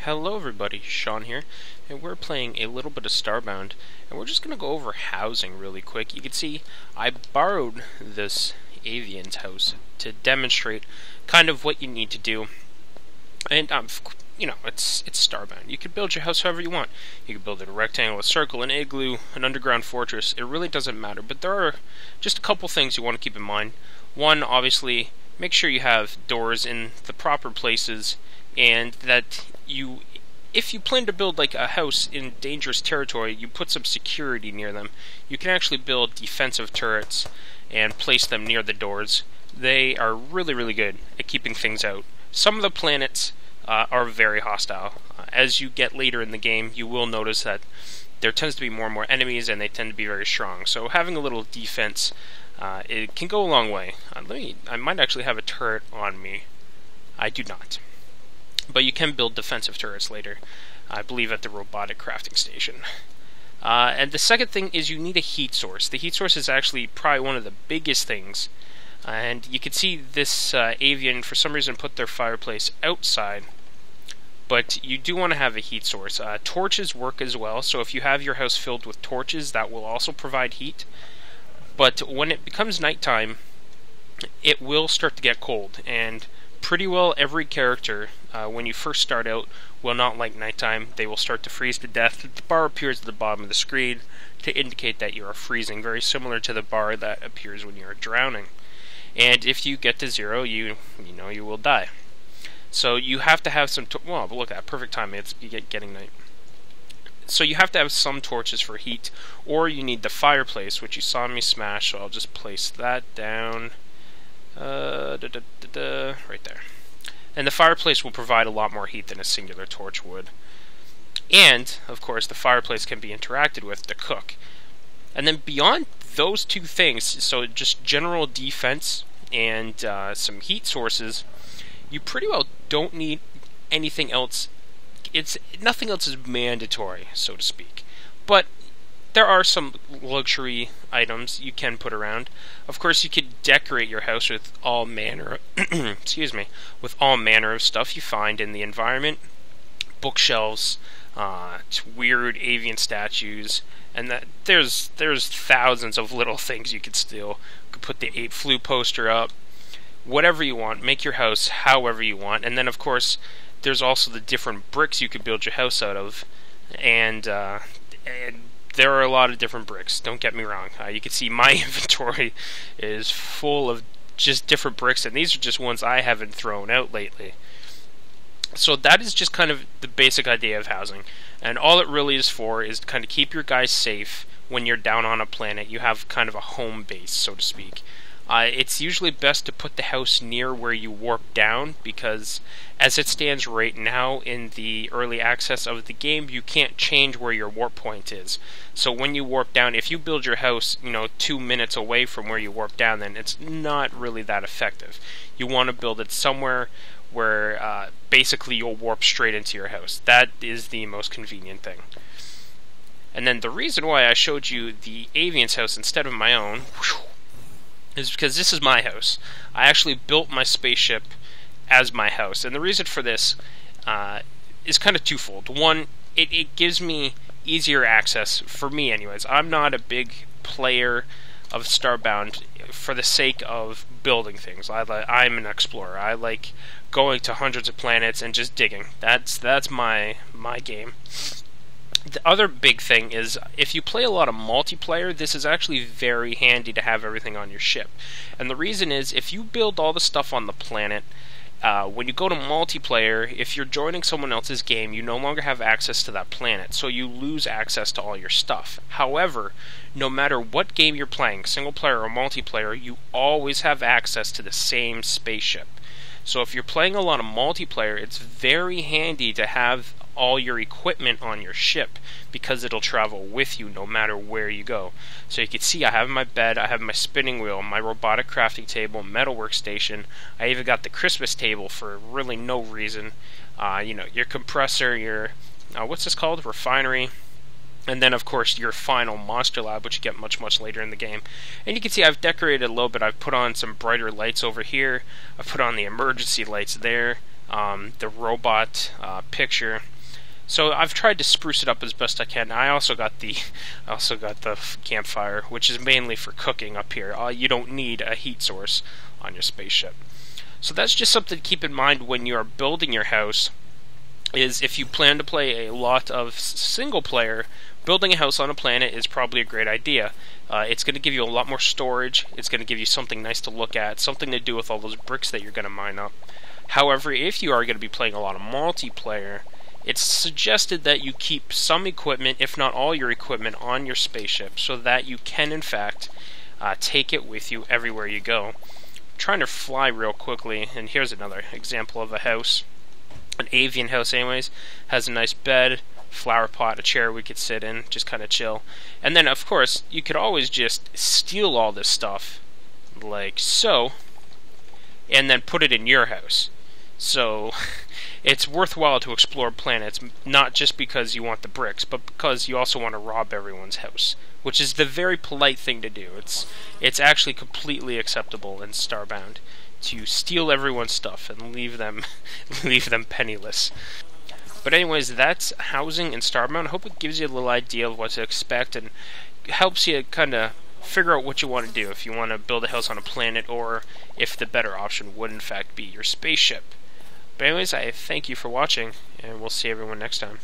Hello everybody, Sean here, and we're playing a little bit of Starbound, and we're just going to go over housing really quick. You can see I borrowed this avian's house to demonstrate kind of what you need to do, and you know, it's Starbound. You can build your house however you want. You can build it a rectangle, a circle, an igloo, an underground fortress. It really doesn't matter, but there are just a couple things you want to keep in mind. One, obviously, make sure you have doors in the proper places, and that if you plan to build like a house in dangerous territory, you put some security near them. You can actually build defensive turrets and place them near the doors. They are really, really good at keeping things out. Some of the planets are very hostile. As you get later in the game, you will notice that there tends to be more and more enemies, and they tend to be very strong. So having a little defense, it can go a long way. I might actually have a turret on me. I do not. But you can build defensive turrets later, I believe at the robotic crafting station. And the second thing is you need a heat source. The heat source is actually probably one of the biggest things. And you can see this avian, for some reason, put their fireplace outside. But you do want to have a heat source. Torches work as well, so if you have your house filled with torches, that will also provide heat. But when it becomes nighttime, it will start to get cold, and pretty well every character, when you first start out, will not like nighttime. They will start to freeze to death. The bar appears at the bottom of the screen to indicate that you are freezing, very similar to the bar that appears when you are drowning. And if you get to zero, you will die. So you have to have some. Well, look at that, perfect timing. It's getting night. So you have to have some torches for heat, or you need the fireplace, which you saw me smash. So I'll just place that down. Right there. And the fireplace will provide a lot more heat than a singular torch would. And, of course, the fireplace can be interacted with to cook. And then beyond those two things, so just general defense and some heat sources, you pretty well don't need anything else. Nothing else is mandatory, so to speak. But there are some luxury items you can put around. Of course, you could decorate your house with all manner excuse me, with all manner of stuff you find in the environment. Bookshelves, weird avian statues, and that there's thousands of little things you could steal. You could put the 8 flu poster up, whatever you want. Make your house however you want. And then, of course, there's also the different bricks you could build your house out of, and there are a lot of different bricks, don't get me wrong. You can see my inventory is full of just different bricks, and these are just ones I haven't thrown out lately. So that is just kind of the basic idea of housing. And all it really is for is to kind of keep your guys safe when you're down on a planet. You have kind of a home base, so to speak. It's usually best to put the house near where you warp down, because as it stands right now in the early access of the game, you can't change where your warp point is. So when you warp down, if you build your house, 2 minutes away from where you warp down, then it's not really that effective. You want to build it somewhere where basically you'll warp straight into your house. That is the most convenient thing. And then the reason why I showed you the avian's house instead of my own is because this is my house. I actually built my spaceship as my house, and the reason for this is kind of twofold. One, it gives me easier access, for me anyways. I'm not a big player of Starbound for the sake of building things. I'm an explorer. I like going to hundreds of planets and just digging. That's my game. The other big thing is, if you play a lot of multiplayer, this is actually very handy to have everything on your ship. And the reason is, if you build all the stuff on the planet, when you go to multiplayer, if you're joining someone else's game, you no longer have access to that planet, so you lose access to all your stuff. However, no matter what game you're playing, single player or multiplayer, you always have access to the same spaceship. So if you're playing a lot of multiplayer, it's very handy to have all your equipment on your ship, because it'll travel with you no matter where you go. So you can see I have my bed, I have my spinning wheel, my robotic crafting table, metal workstation. I even got the Christmas table for really no reason. Your compressor, your what's this called? Refinery. And then, of course, your final monster lab, which you get much, much later in the game. And you can see I've decorated a little bit. I've put on some brighter lights over here. I've put on the emergency lights there. The robot picture. So I've tried to spruce it up as best I can. I also got the campfire, which is mainly for cooking up here. You don't need a heat source on your spaceship. So that's just something to keep in mind when you are building your house, is if you plan to play a lot of single player, building a house on a planet is probably a great idea. It's going to give you a lot more storage, it's going to give you something nice to look at, something to do with all those bricks that you're going to mine up. However, if you are going to be playing a lot of multiplayer, it's suggested that you keep some equipment, if not all your equipment, on your spaceship so that you can, in fact, take it with you everywhere you go. I'm trying to fly real quickly, and here's another example of a house. An avian house anyways. Has a nice bed, flower pot, a chair we could sit in, just kind of chill. And then, of course, you could always just steal all this stuff, like so, and then put it in your house. So it's worthwhile to explore planets, not just because you want the bricks, but because you also want to rob everyone's house, which is the very polite thing to do. It's actually completely acceptable in Starbound to steal everyone's stuff and leave them penniless. But anyways, that's housing in Starbound. I hope it gives you a little idea of what to expect and helps you kind of figure out what you want to do, if you want to build a house on a planet or if the better option would in fact be your spaceship. But anyways, I thank you for watching, and we'll see everyone next time.